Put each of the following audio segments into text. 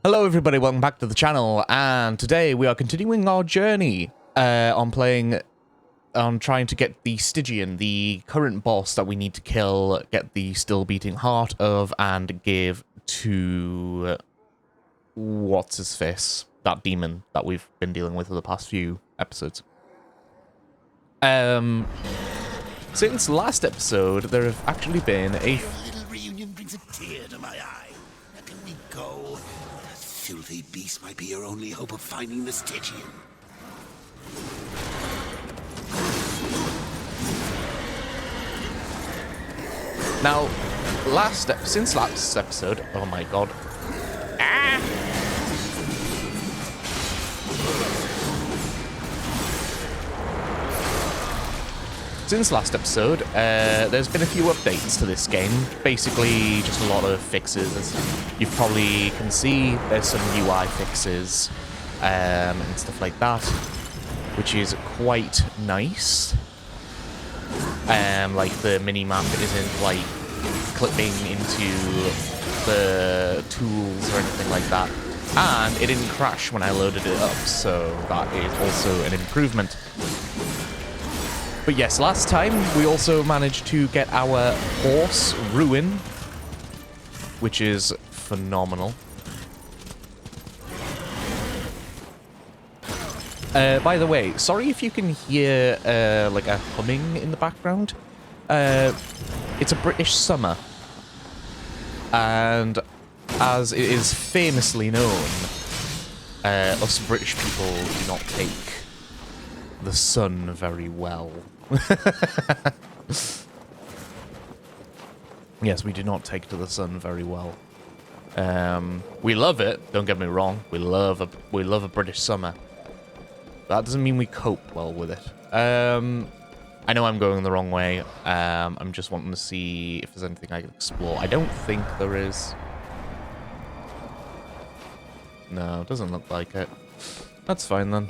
Hello everybody, welcome back to the channel, and today we are continuing our journey on trying to get the Stygian, the current boss that we need to kill, get the still beating heart of, and give to what's his face, that demon that we've been dealing with for the past few episodes. Since last episode, there have actually been a little reunion brings a tear to my eye. Now can we go? That filthy beast might be your only hope of finding the Stygian. Now, since last episode, oh my god. Since last episode, there's been a few updates to this game. Basically, just a lot of fixes. As you probably can see, there's some UI fixes and stuff like that, which is quite nice. Like the mini-map isn't like clipping into the tools or anything like that. And it didn't crash when I loaded it up, so that is also an improvement. But yes, last time we also managed to get our horse, Ruin, which is phenomenal. By the way, sorry if you can hear like a humming in the background. It's a British summer, and as it is famously known, us British people do not take the sun very well. Yes, we do not take to the sun very well. We love it, don't get me wrong. We love a British summer. That doesn't mean we cope well with it. I know I'm going the wrong way. I'm just wanting to see if there's anything I can explore. I don't think there is. No, it doesn't look like it. That's fine then.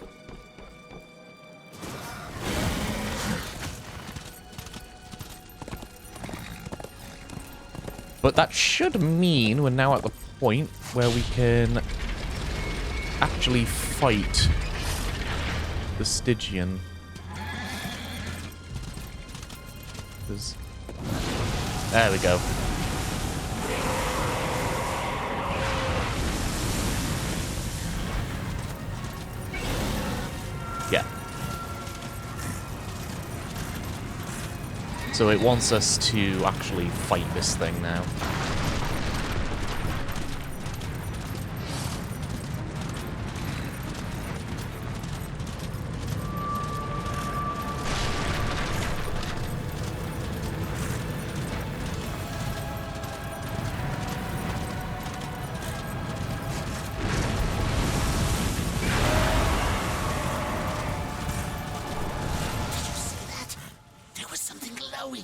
But that should mean we're now at the point where we can actually fight the Stygian. There we go. Yeah. So it wants us to actually fight this thing now.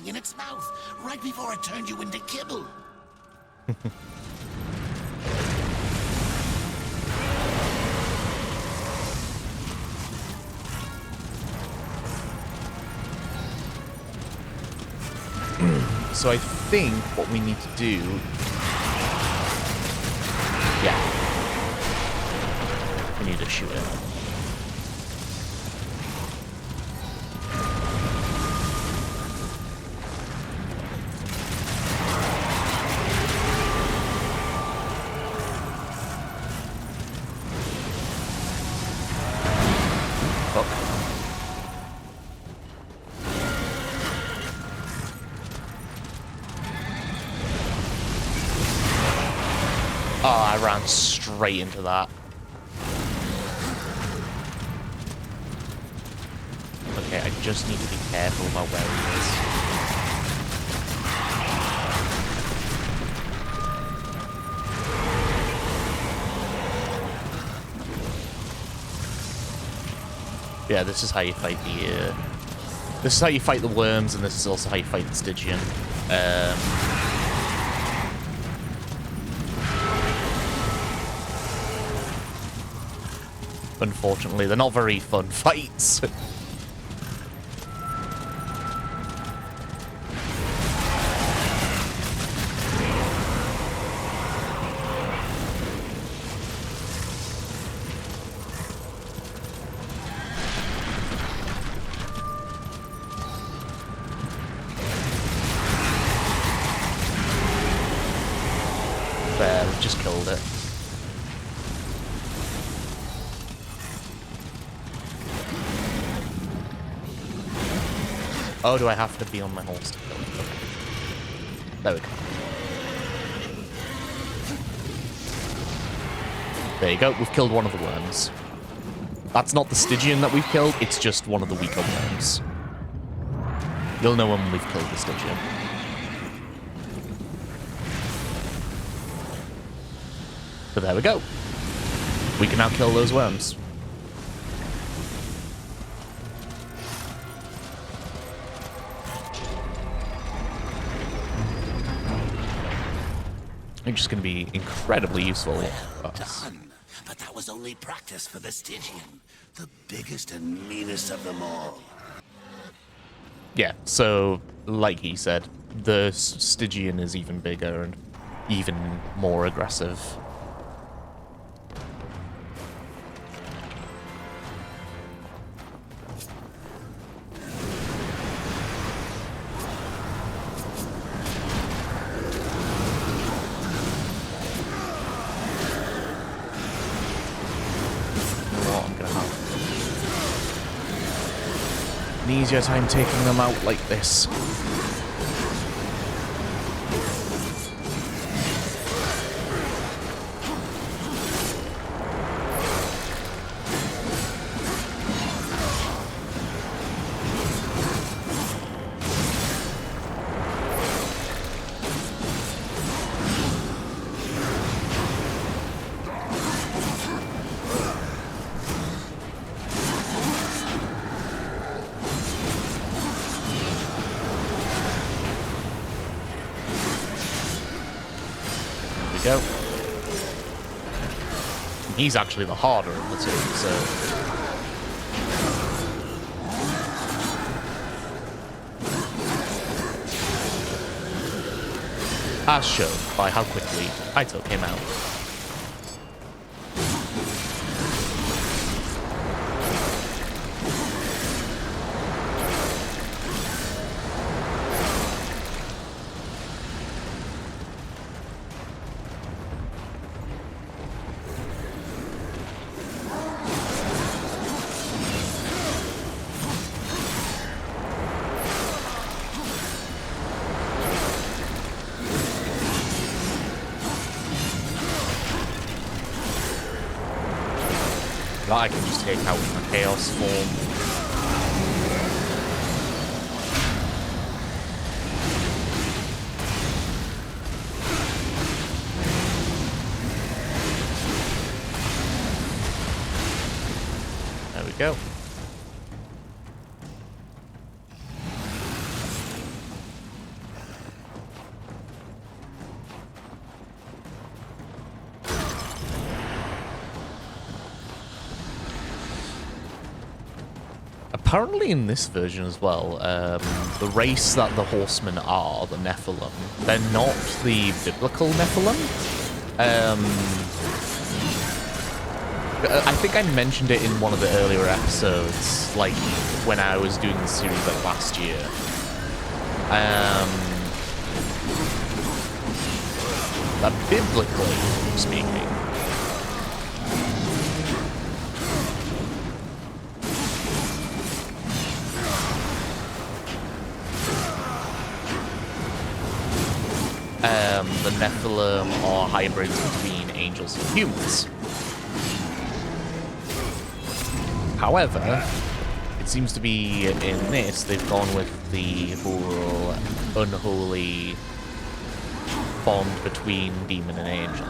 In its mouth, right before it turned you into kibble. So I think what we need to do... Yeah. We need to shoot it. Oh, I ran straight into that. Okay, I just need to be careful about where he is. Yeah, this is how you fight the... this is how you fight the worms, and this is also how you fight the Stygian. Unfortunately, they're not very fun fights. Oh, do I have to be on my horse to kill it? Okay. There we go. There you go. We've killed one of the worms. That's not the Stygian that we've killed. It's just one of the weaker worms. You'll know when we've killed the Stygian. But there we go. We can now kill those worms. They're just going to be incredibly useful. Well done. But that was only practice for the Stygian, the biggest and meanest of them all. Yeah, so, like he said, the Stygian is even bigger and even more aggressive. An easier time taking them out like this. Go. He's actually the harder of the two, so... As shown by how quickly I took him out. That I can just take out in the chaos form. There we go. Apparently in this version as well, the race that the horsemen are, the Nephilim, they're not the biblical Nephilim. I think I mentioned it in one of the earlier episodes, like when I was doing the series like last year. That biblically speaking, the Nephilim are hybrids between angels and humans. However, it seems to be in this, they've gone with the whole unholy bond between demon and angel.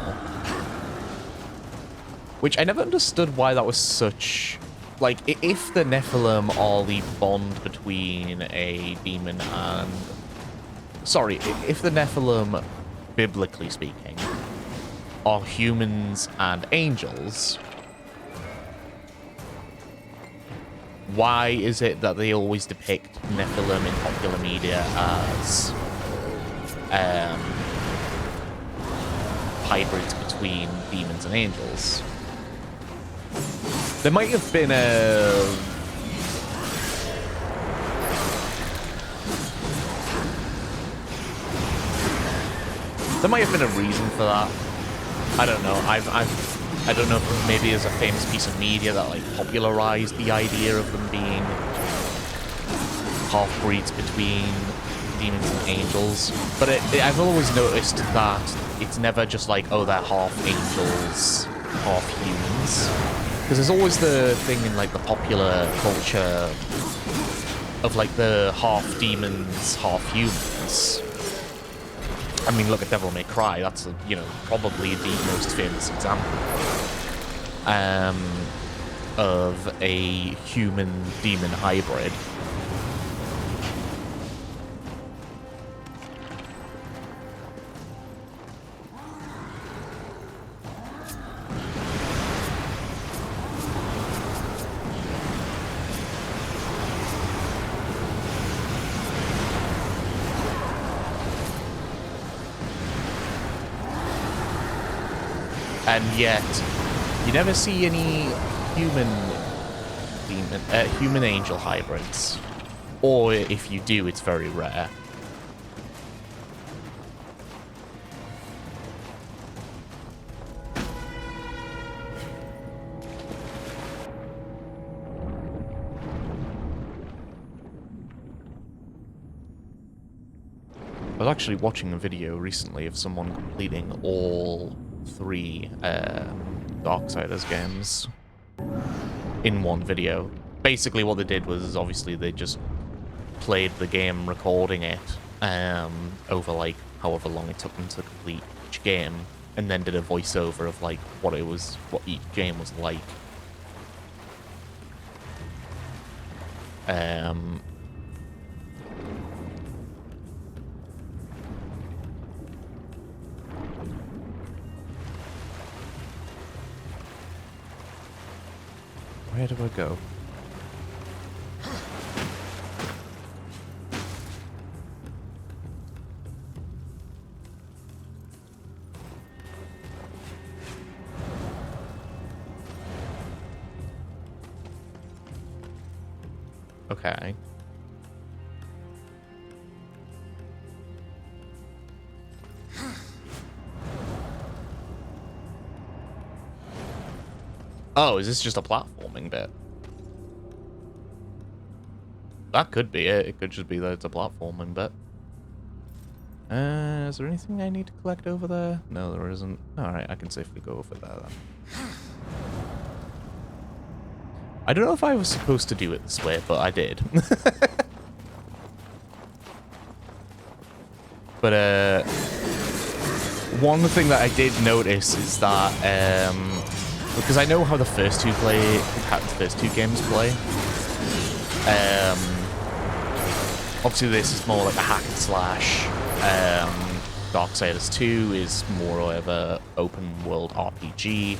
Which I never understood why that was such... Like, if the Nephilim are the bond between a demon and... Sorry, if the Nephilim, biblically speaking, are humans and angels, why is it that they always depict Nephilim in popular media as hybrids between demons and angels? There might have been a... There might have been a reason for that. I don't know. I don't know if maybe there's a famous piece of media that like popularized the idea of them being half-breeds between demons and angels. But I've always noticed that it's never just like, oh, they're half angels, half humans. Because there's always the thing in like the popular culture of like the half demons, half humans. I mean, look at Devil May Cry. That's, you know, probably the most famous example of a human-demon hybrid. And yet, you never see any human angel hybrids. Or if you do, it's very rare. I was actually watching a video recently of someone completing all 3 Darksiders games in one video. Basically what they did was, obviously, they just played the game recording it over like however long it took them to complete each game, and then did a voiceover of like what each game was like. Where do I go? Okay. Oh, is this just a platforming bit? That could be it. It could just be that it's a platforming bit. Is there anything I need to collect over there? No, there isn't. Alright, I can safely go over there then. I don't know if I was supposed to do it this way, but I did. But, one thing that I did notice is that, because I know how the first two games play. Obviously this is more like a hack and slash. Darksiders 2 is more of a open world RPG.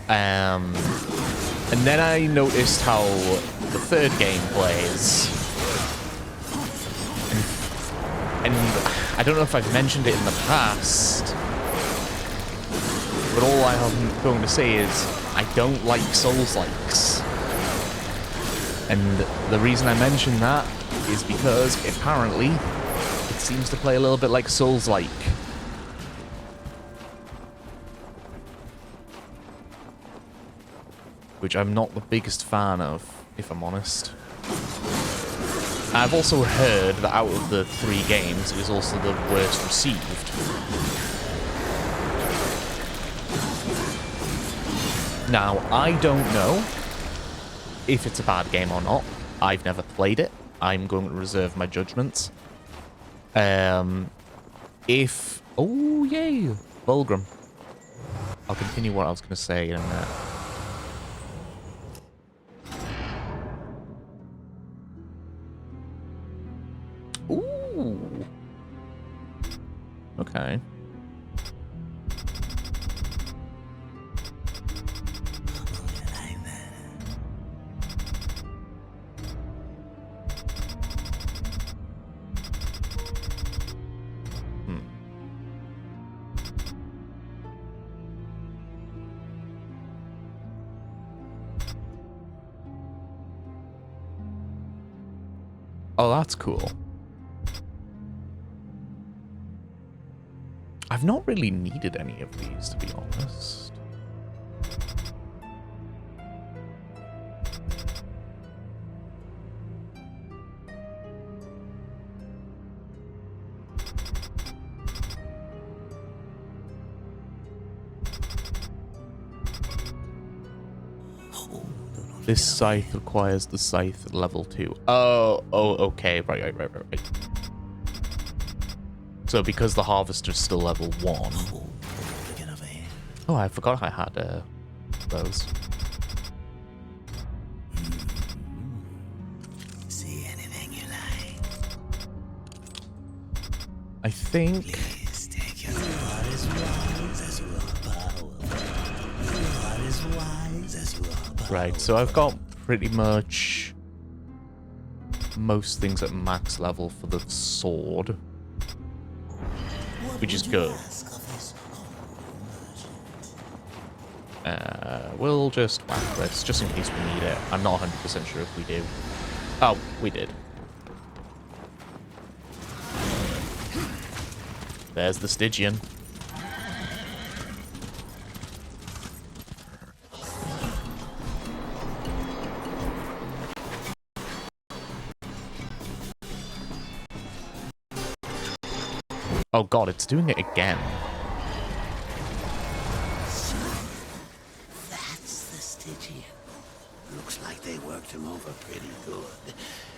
And then I noticed how the third game plays. And I don't know if I've mentioned it in the past, but all I'm going to say is I don't like Souls-likes. And the reason I mention that is because apparently it seems to play a little bit like Souls-like. Which I'm not the biggest fan of, if I'm honest. I've also heard that out of the 3 games, it was also the worst received. Now, I don't know if it's a bad game or not. I've never played it. I'm going to reserve my judgments. Oh, yay! Vulgrim. I'll continue what I was going to say in a minute. Ooh. Okay. Oh, that's cool. I've not really needed any of these, to be honest. This scythe requires the scythe at level 2. Oh, okay. Right. So because the harvester's still level 1. Oh, I forgot I had those. See anything you like. I think. Please take your what is wise as you are powerful. What is wise as you are powerful. Right, so I've got pretty much most things at max level for the sword. Which is good. We'll just whack this, just in case we need it. I'm not 100% sure if we do. Oh, we did. There's the Stygian. Oh god, it's doing it again. That's the Stygian. Looks like they worked him over pretty good.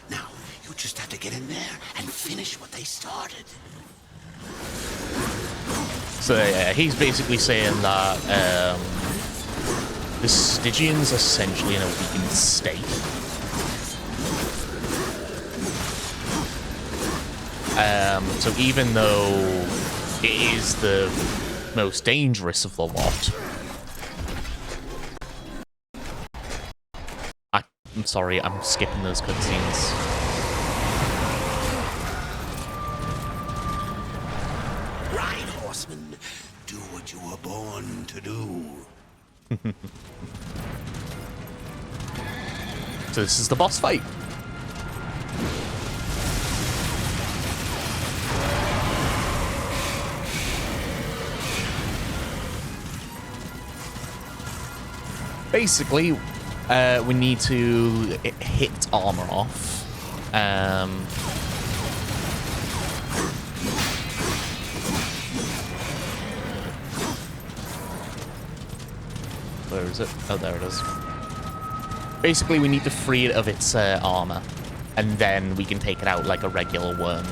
Now, you just have to get in there and finish what they started. So yeah, he's basically saying that the Stygian's essentially in a weakened state. So even though it is the most dangerous of the lot, I'm sorry, I'm skipping those cutscenes. Ride, horseman. Do what you were born to do. So this is the boss fight. Basically, we need to hit armor off. Where is it? Oh, there it is. Basically, we need to free it of its armor, and then we can take it out like a regular worm.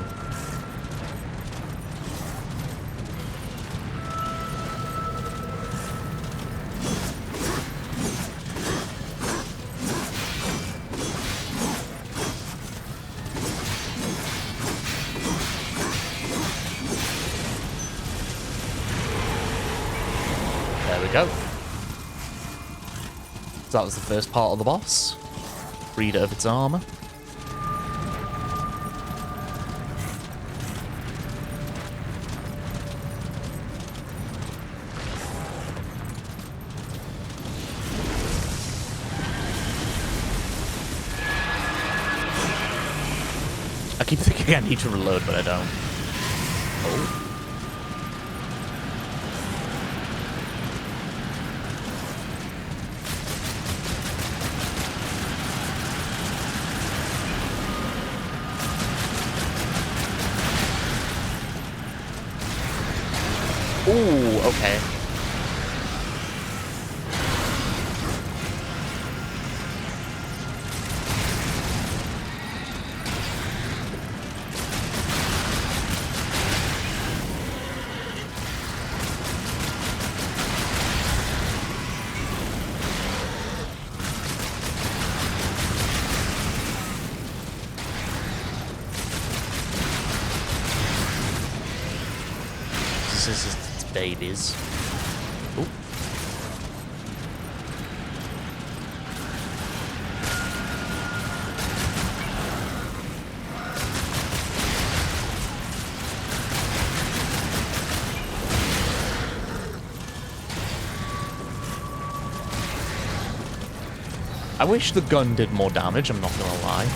There we go. So that was the first part of the boss. Freed it of its armor. I keep thinking I need to reload, but I don't. Oh. Ooh, okay. This is its babies. Ooh. I wish the gun did more damage, I'm not gonna lie.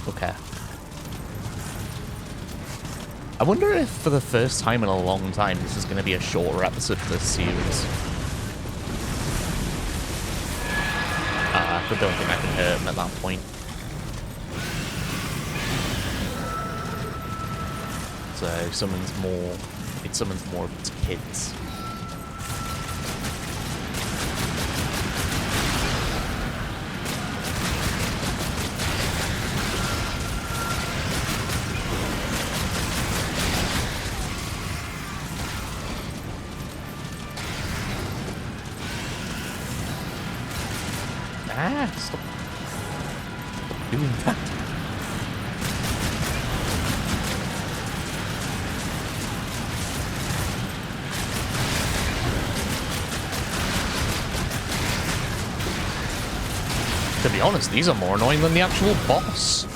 Okay. I wonder if for the first time in a long time this is going to be a shorter episode for this series. I don't think I can hurt him at that point. So it summons more of its kids. Stop doing that. To be honest, these are more annoying than the actual boss.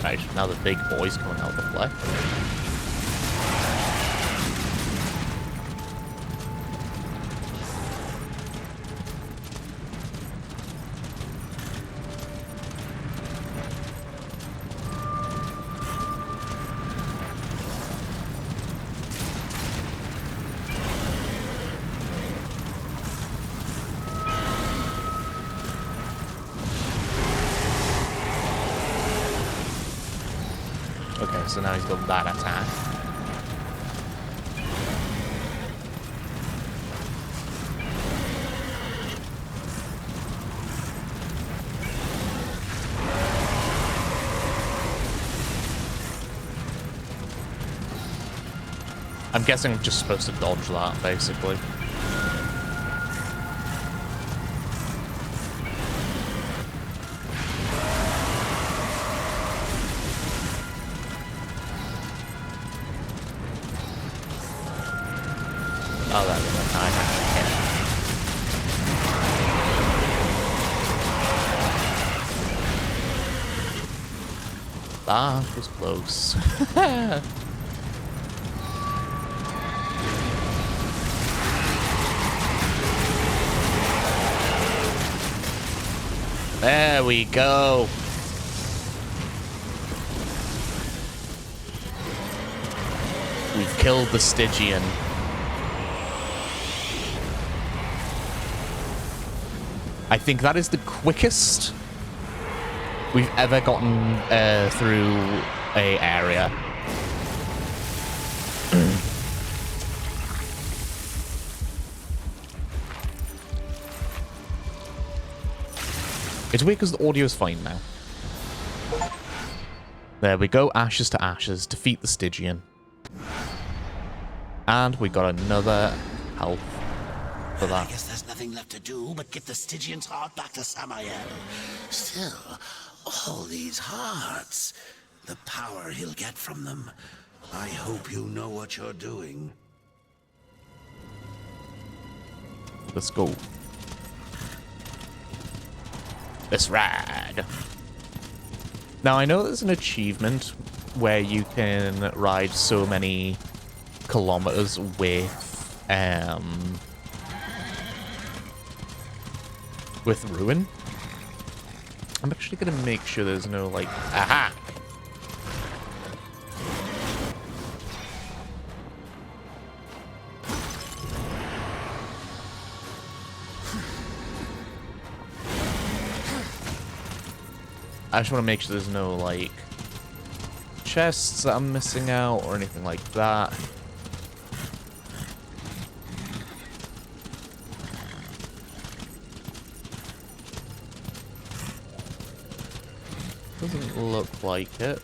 Right, now the big boy's coming out of the play. Okay, so now he's got that attack. I'm guessing I'm just supposed to dodge that, basically. Oh, that was a time I that was close. There we go. We've killed the Stygian. I think that is the quickest we've ever gotten through a area. It's weird because the audio is fine now. There we go, ashes to ashes, defeat the Stygian. And we got another health for that. I guess there's nothing left to do but get the Stygian's heart back to Samael. Still, all these hearts, the power he'll get from them. I hope you know what you're doing. Let's go. Let's ride. Now, I know there's an achievement where you can ride so many kilometers with Ruin. I'm actually gonna make sure there's no, like, aha! I just want to make sure there's no, like, chests that I'm missing out or anything like that. Doesn't look like it.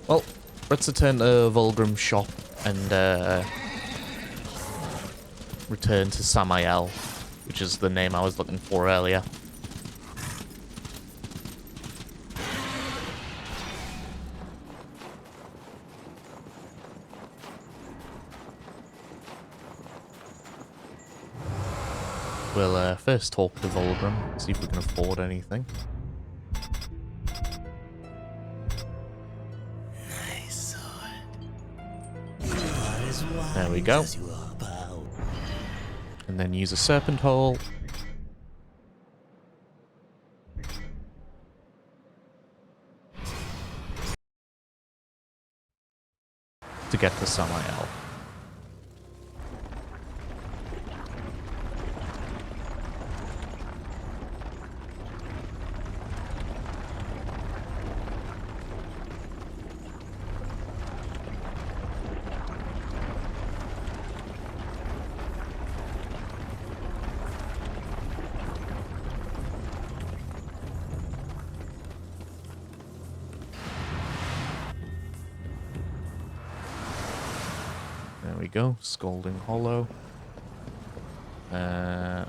Well, let's return to Vulgrim's shop and return to Samael, which is the name I was looking for earlier. We'll first talk to Volgrim, see if we can afford anything. Nice sword. There we go. And then use a serpent hole. To get to Samael. There we go, Scalding Hollow. Yeah.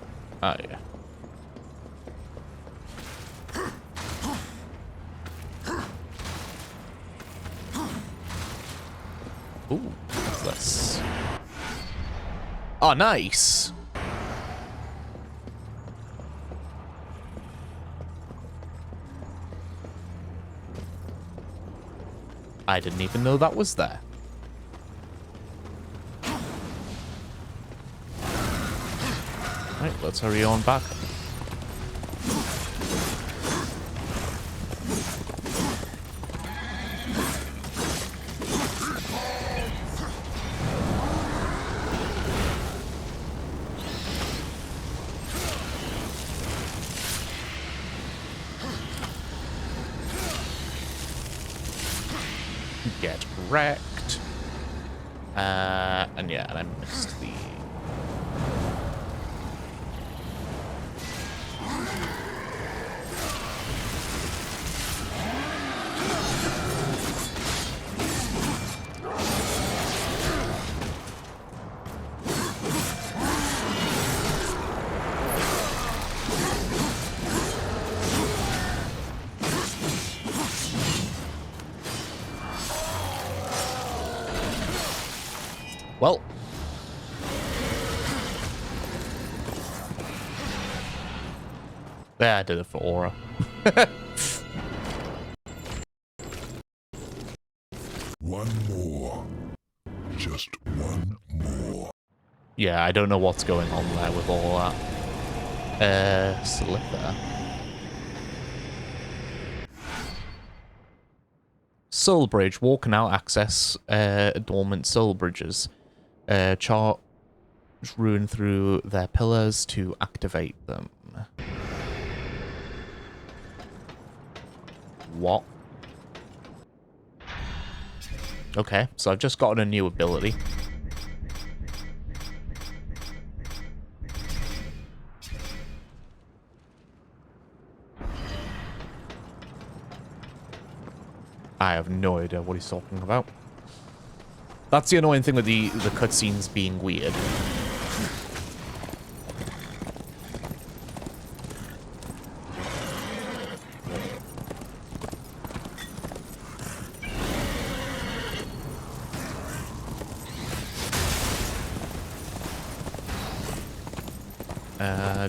Ooh, what's this? Oh, nice! I didn't even know that was there. Right, let's hurry on back. Get wrecked. And yeah, and I missed the... Well. Yeah, I did it for aura. One more. Just one more. Yeah, I don't know what's going on there with all that. Slither. Soul Bridge. Walk now access dormant soul bridges. Charge rune through their pillars to activate them. What? Okay, so I've just gotten a new ability. I have no idea what he's talking about. That's the annoying thing with the cutscenes being weird.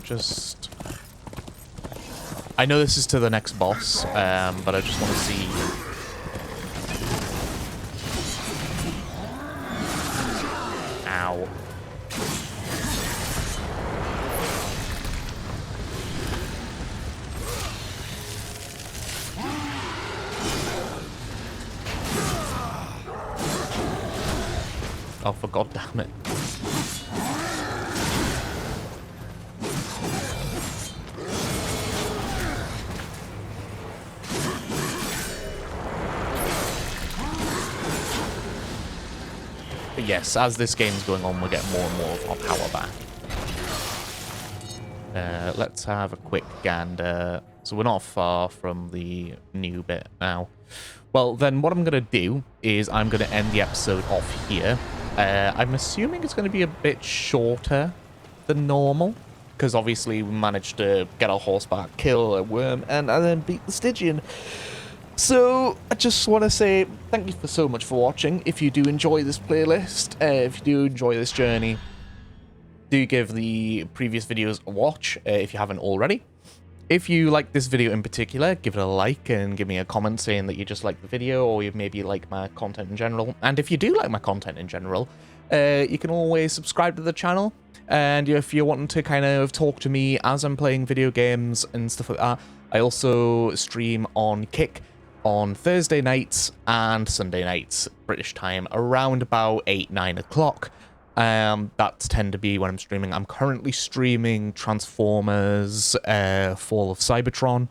Just... I know this is to the next boss, but I just want to see... Ow. Oh, for God damn it. But yes, as this game's going on, we'll get more and more of our power back. Let's have a quick gander. So we're not far from the new bit now. Well, then what I'm going to do is I'm going to end the episode off here. I'm assuming it's going to be a bit shorter than normal, because obviously we managed to get our horse back, kill a worm, and then beat the Stygian. So, I just want to say thank you so much for watching. If you do enjoy this playlist, if you do enjoy this journey, do give the previous videos a watch if you haven't already. If you like this video in particular, give it a like and give me a comment saying that you just like the video or you maybe like my content in general. And if you do like my content in general, you can always subscribe to the channel. And if you're wanting to kind of talk to me as I'm playing video games and stuff like that, I also stream on Kick on Thursday nights and Sunday nights, British time, around about 8, 9 o'clock. That tend to be when I'm streaming. I'm currently streaming Transformers, Fall of Cybertron.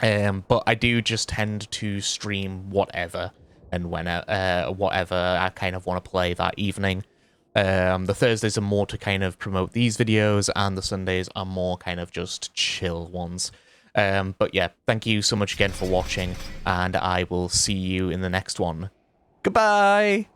But I do just tend to stream whatever and whatever I kind of want to play that evening. The Thursdays are more to kind of promote these videos, and the Sundays are more kind of just chill ones. But yeah, thank you so much again for watching, and I will see you in the next one. Goodbye!